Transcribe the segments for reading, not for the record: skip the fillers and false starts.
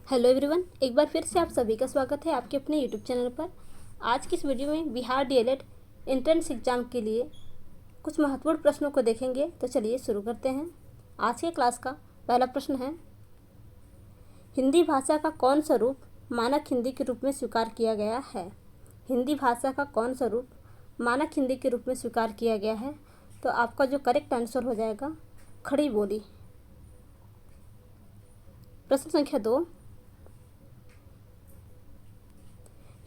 Hello everyone, एक बार फिर से आप सभी का स्वागत है आपके अपने यूट्यूब चैनल पर। आज की इस वीडियो में बिहार डीएलएड एंट्रेंस एग्ज़ाम के लिए कुछ महत्वपूर्ण प्रश्नों को देखेंगे। तो चलिए शुरू करते हैं। आज के क्लास का पहला प्रश्न है, हिंदी भाषा का कौन सा रूप मानक हिंदी के रूप में स्वीकार किया गया है? हिंदी भाषा का कौन सा रूप मानक हिंदी के रूप में स्वीकार किया गया है? तो आपका जो करेक्ट आंसर हो जाएगा खड़ी बोली। प्रश्न संख्या 2,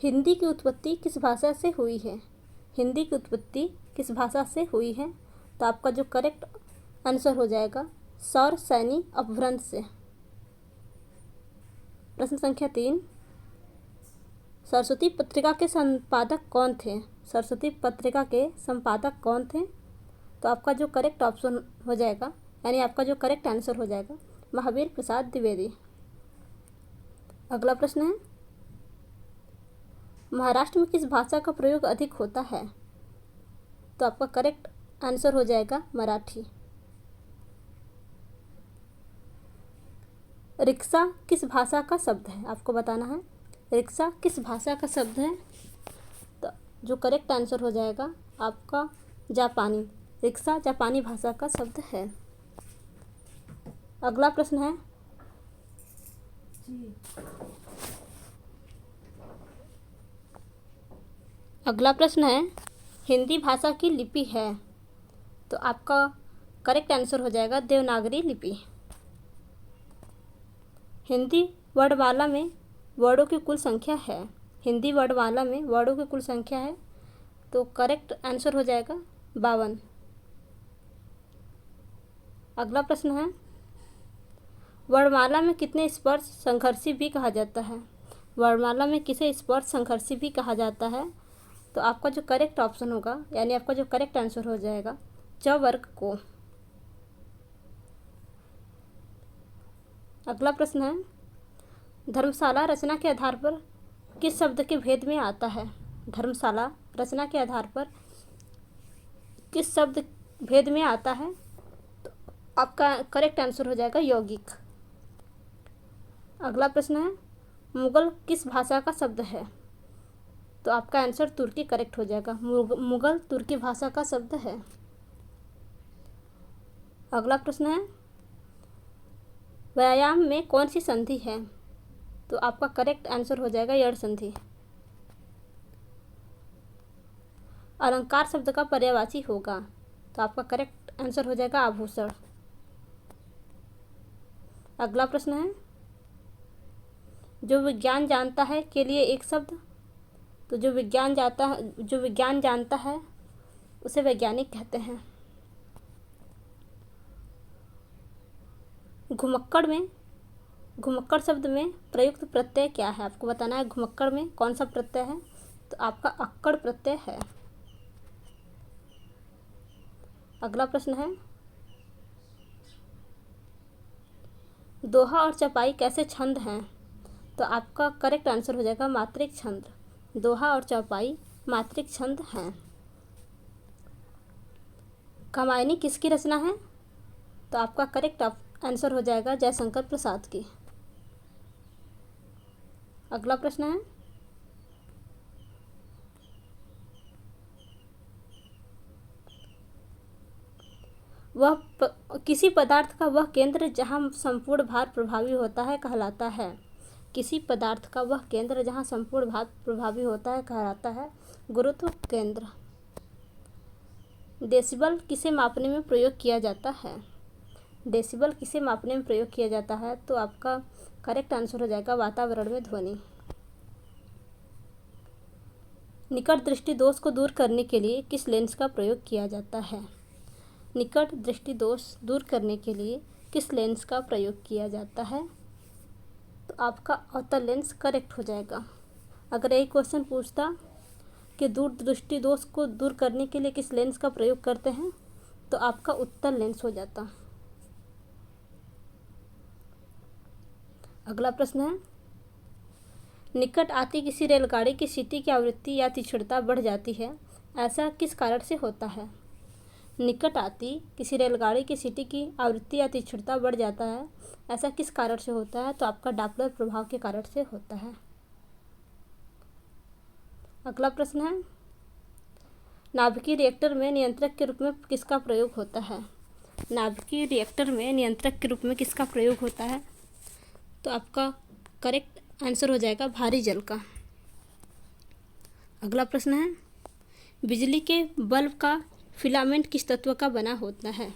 हिंदी की उत्पत्ति किस भाषा से हुई है? हिंदी की उत्पत्ति किस भाषा से हुई है? तो आपका जो करेक्ट आंसर हो जाएगा सौर सैनी अपभ्रंश से। प्रश्न संख्या 3, सरस्वती पत्रिका के संपादक कौन थे? सरस्वती पत्रिका के संपादक कौन थे? तो आपका जो करेक्ट ऑप्शन हो जाएगा, यानी आपका जो करेक्ट आंसर हो जाएगा महावीर प्रसाद द्विवेदी। अगला प्रश्न है, महाराष्ट्र में किस भाषा का प्रयोग अधिक होता है? तो आपका करेक्ट आंसर हो जाएगा मराठी। रिक्शा किस भाषा का शब्द है? आपको बताना है रिक्शा किस भाषा का शब्द है। तो जो करेक्ट आंसर हो जाएगा आपका जापानी। रिक्शा जापानी भाषा का शब्द है। अगला प्रश्न है, हिंदी भाषा की लिपि है। तो आपका करेक्ट आंसर हो जाएगा देवनागरी लिपि। हिंदी वर्णमाला में वर्डों की कुल संख्या है। हिंदी वर्णमाला में वर्डों की कुल संख्या है। तो करेक्ट आंसर हो जाएगा 52। अगला प्रश्न है, वर्णमाला में कितने स्पर्श संघर्षी भी कहा जाता है? वर्णमाला में किसे स्पर्श संघर्षी भी कहा जाता है? तो आपका जो करेक्ट ऑप्शन होगा, यानी आपका जो करेक्ट आंसर हो जाएगा च वर्ग को। अगला प्रश्न है, धर्मशाला रचना के आधार पर किस शब्द के भेद में आता है? धर्मशाला रचना के आधार पर किस शब्द भेद में आता है? तो आपका करेक्ट आंसर हो जाएगा यौगिक। अगला प्रश्न है, मुगल किस भाषा का शब्द है? तो आपका आंसर तुर्की करेक्ट हो जाएगा। मुगल तुर्की भाषा का शब्द है। अगला प्रश्न है, व्यायाम में कौन सी संधि है? तो आपका करेक्ट आंसर हो जाएगा यड़ संधि। अलंकार शब्द का पर्यायवाची होगा। तो आपका करेक्ट आंसर हो जाएगा आभूषण। अगला प्रश्न है, जो विज्ञान जानता है के लिए एक शब्द। तो जो विज्ञान जानता है उसे वैज्ञानिक कहते हैं। घुमक्कड़ शब्द में प्रयुक्त प्रत्यय क्या है? आपको बताना है घुमक्कड़ में कौन सा प्रत्यय है। तो आपका अक्कड़ प्रत्यय है। अगला प्रश्न है, दोहा और चौपाई कैसे छंद हैं? तो आपका करेक्ट आंसर हो जाएगा मात्रिक छंद। दोहा और चौपाई मात्रिक छंद हैं। कामायनी किसकी रचना है? तो आपका करेक्ट आंसर हो जाएगा जयशंकर प्रसाद की। अगला प्रश्न है, किसी पदार्थ का वह केंद्र जहाँ संपूर्ण भार प्रभावी होता है कहलाता है। किसी पदार्थ का वह केंद्र जहाँ संपूर्ण भार प्रभावी होता है कहलाता है गुरुत्व केंद्र। डेसिबल किसे मापने में प्रयोग किया जाता है? डेसिबल किसे मापने में प्रयोग किया जाता है? तो आपका करेक्ट आंसर हो जाएगा वातावरण में ध्वनि। निकट दृष्टि दोष को दूर करने के लिए किस लेंस का प्रयोग किया जाता है? निकट दृष्टि दोष दूर करने के लिए किस लेंस का प्रयोग किया जाता है? तो आपका अवतल लेंस करेक्ट हो जाएगा। अगर यही क्वेश्चन पूछता कि दूर दृष्टि दोष को दूर करने के लिए किस लेंस का प्रयोग करते हैं, तो आपका उत्तल लेंस हो जाता। अगला प्रश्न है, निकट आती किसी रेलगाड़ी की सीटी की आवृत्ति या तीक्ष्णता बढ़ जाती है, ऐसा किस कारण से होता है? निकट आती किसी रेलगाड़ी की सीटी की आवृत्ति या तीक्ष्णता बढ़ जाता है, ऐसा किस कारण से होता है? तो आपका डॉपलर प्रभाव के कारण से होता है। अगला प्रश्न है, नाभिकीय रिएक्टर में नियंत्रक के रूप में किसका प्रयोग होता है? नाभिकीय रिएक्टर में नियंत्रक के रूप में किसका प्रयोग होता है? तो आपका करेक्ट आंसर हो जाएगा भारी जल का। अगला प्रश्न है, बिजली के बल्ब का फिलामेंट किस तत्व का बना होता है?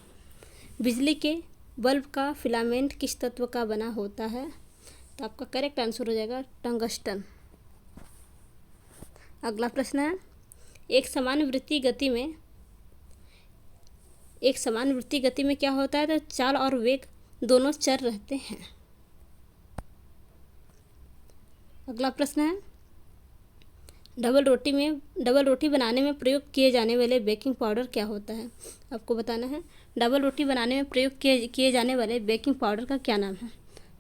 बिजली के बल्ब का फिलामेंट किस तत्व का बना होता है? तो आपका करेक्ट आंसर हो जाएगा टंगस्टन। अगला प्रश्न है, एक समान वृत्तीय गति में क्या होता है? तो चाल और वेग दोनों चर रहते हैं। अगला प्रश्न है, डबल रोटी बनाने में प्रयोग किए जाने वाले बेकिंग पाउडर क्या होता है? आपको बताना है डबल रोटी बनाने में प्रयोग किए जाने वाले बेकिंग पाउडर का क्या नाम है?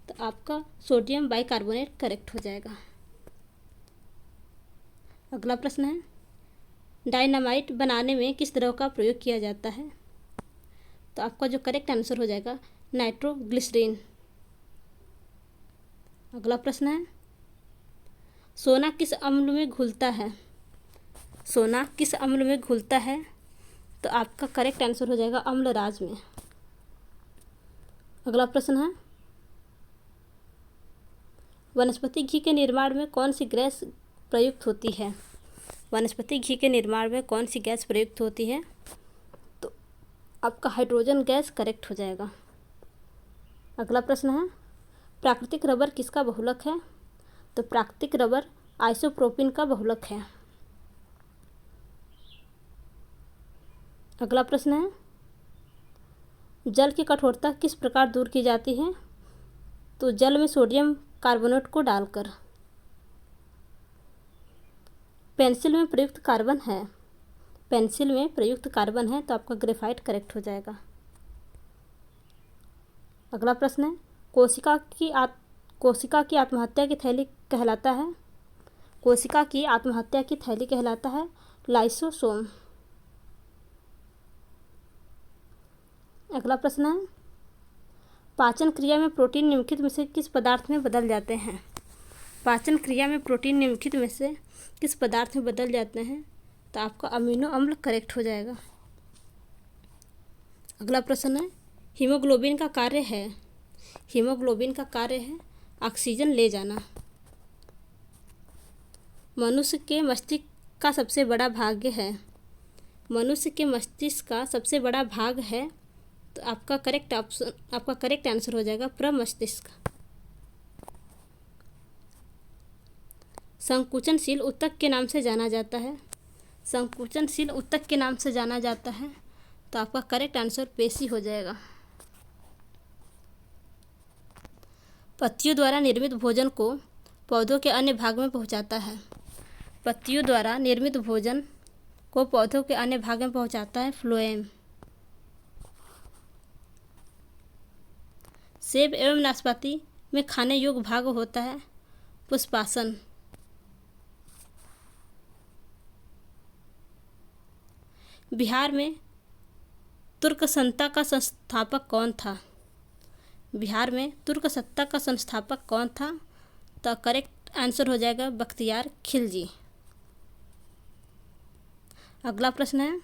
तो आपका सोडियम बाइकार्बोनेट करेक्ट हो जाएगा। अगला प्रश्न है, डायनामाइट बनाने में किस द्रव का प्रयोग किया जाता है? तो आपका जो करेक्ट आंसर हो जाएगा नाइट्रोग्लिसरीन। अगला प्रश्न है, सोना किस अम्ल में घुलता है? सोना किस अम्ल में घुलता है? तो आपका करेक्ट आंसर हो जाएगा अम्लराज में। अगला प्रश्न है, वनस्पति घी के निर्माण में कौन सी गैस प्रयुक्त होती है? वनस्पति घी के निर्माण में कौन सी गैस प्रयुक्त होती है? तो आपका हाइड्रोजन गैस करेक्ट हो जाएगा। अगला प्रश्न है, प्राकृतिक रबर किसका बहुलक है? तो प्राकृतिक रबर आइसोप्रोपिन का बहुलक है। अगला प्रश्न है, जल की कठोरता किस प्रकार दूर की जाती है? तो जल में सोडियम कार्बोनेट को डालकर। पेंसिल में प्रयुक्त कार्बन है तो आपका ग्रेफाइट करेक्ट हो जाएगा। अगला प्रश्न है, कोशिका की आत्महत्या की थैली कहलाता है? कोशिका की आत्महत्या की थैली कहलाता है लाइसोसोम। अगला प्रश्न है, पाचन क्रिया में प्रोटीन निम्नलिखित में से किस पदार्थ में बदल जाते हैं? पाचन क्रिया में प्रोटीन निम्नलिखित में से किस पदार्थ में बदल जाते हैं? तो आपका अमीनो अम्ल करेक्ट हो जाएगा। अगला प्रश्न है, हीमोग्लोबिन का कार्य है ऑक्सीजन ले जाना। मनुष्य के मस्तिष्क का सबसे बड़ा भाग है। तो आपका करेक्ट आंसर हो जाएगा प्रमस्तिष्क। संकुचनशील ऊतक के नाम से जाना जाता है। तो आपका करेक्ट आंसर पेशी हो जाएगा। पत्तियों द्वारा निर्मित भोजन को पौधों के अन्य भाग में पहुंचाता है फ्लोएम। सेब एवं नाशपाती में खाने योग्य भाग होता है पुष्पासन। बिहार में तुर्क सत्ता का संस्थापक कौन था? तो करेक्ट आंसर हो जाएगा बख्तियार खिलजी। अगला प्रश्न है,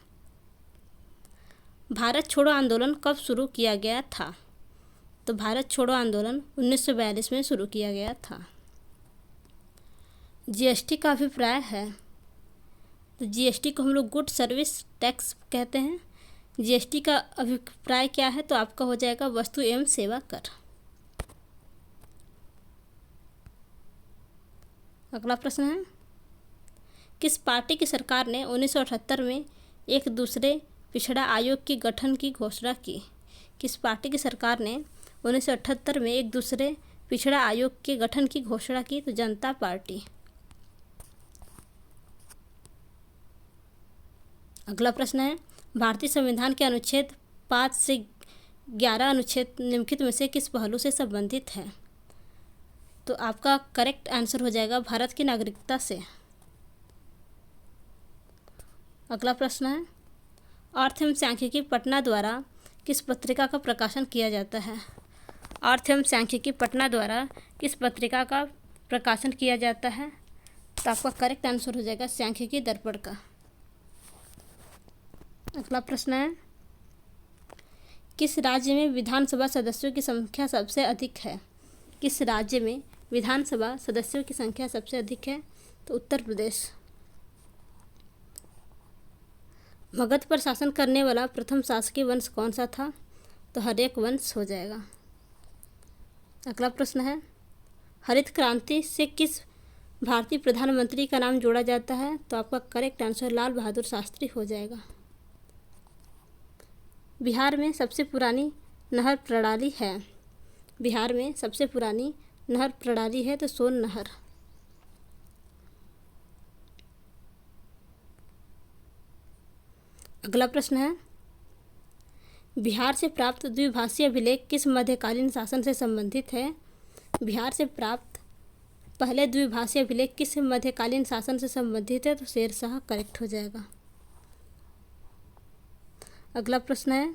भारत छोड़ो आंदोलन कब शुरू किया गया था? तो भारत छोड़ो आंदोलन 1942 में शुरू किया गया था। जीएसटी का अभिप्राय है, तो जीएसटी को हम लोग गुड सर्विस टैक्स कहते हैं। जीएसटी का अभिप्राय क्या है? तो आपका हो जाएगा वस्तु एवं सेवा कर। अगला प्रश्न है, किस पार्टी की सरकार ने 1978 में एक दूसरे पिछड़ा आयोग के गठन की घोषणा की? किस पार्टी की सरकार ने 1978 में एक दूसरे पिछड़ा आयोग के गठन की घोषणा की? तो जनता पार्टी। अगला प्रश्न है, भारतीय संविधान के अनुच्छेद 5 से 11 अनुच्छेद निम्नलिखित में से किस पहलू से संबंधित है? तो आपका करेक्ट आंसर हो जाएगा भारत की नागरिकता से। अगला प्रश्न है, अर्थ एवं सांख्यिकी पटना द्वारा किस पत्रिका का प्रकाशन किया जाता है? अर्थ एवं सांख्यिकी पटना द्वारा किस पत्रिका का प्रकाशन किया जाता है? तो आपका करेक्ट आंसर हो जाएगा सांख्यिकी दर्पण का। अगला प्रश्न है, किस राज्य में विधानसभा सदस्यों की संख्या सबसे अधिक है? किस राज्य में विधानसभा सदस्यों की संख्या सबसे अधिक है? तो उत्तर प्रदेश। मगध पर शासन करने वाला प्रथम शासकीय वंश कौन सा था? तो हर्यक वंश हो जाएगा। अगला प्रश्न है, हरित क्रांति से किस भारतीय प्रधानमंत्री का नाम जोड़ा जाता है? तो आपका करेक्ट आंसर लाल बहादुर शास्त्री हो जाएगा। बिहार में सबसे पुरानी नहर प्रणाली है? बिहार में सबसे पुरानी नहर प्रणाली है तो सोन नहर। अगला प्रश्न है, बिहार से प्राप्त द्विभाषीय अभिलेख किस मध्यकालीन शासन से संबंधित है? बिहार से प्राप्त पहले द्विभाषीय अभिलेख किस मध्यकालीन शासन से संबंधित है? तो शेरशाह करेक्ट हो जाएगा। अगला प्रश्न है,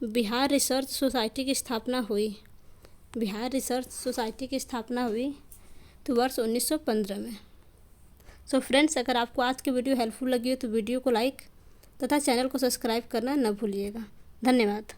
बिहार रिसर्च सोसाइटी की स्थापना हुई? बिहार रिसर्च सोसाइटी की स्थापना हुई तो वर्ष 1915 में। सो फ्रेंड्स, अगर आपको आज की वीडियो हेल्पफुल लगी हो तो वीडियो को लाइक तथा चैनल को सब्सक्राइब करना न भूलिएगा। धन्यवाद।